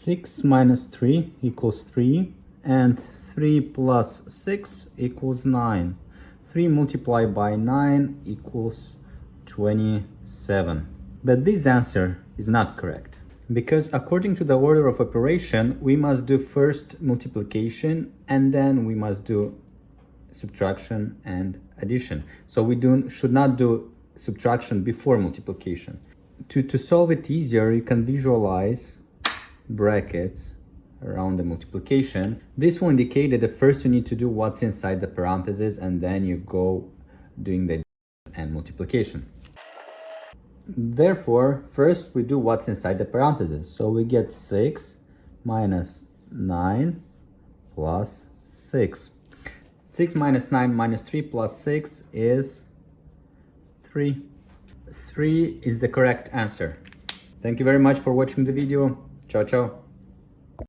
6 minus 3 equals 3, and 3 plus 6 equals 9. 3 multiplied by 9 equals 27. But this answer is not correct, because according to the order of operation, we must do first multiplication and then we must do subtraction and addition. So we should not do subtraction before multiplication. To solve it easier, you can visualize brackets around the multiplication. This will indicate that first you need to do what's inside the parentheses and then you go doing the addition and multiplication. Therefore, first we do what's inside the parentheses. So we get 6 minus 9 plus 6. 6 minus 9 minus 3 plus 6 is 3. 3 is the correct answer. Thank you very much for watching the video. Ciao, ciao.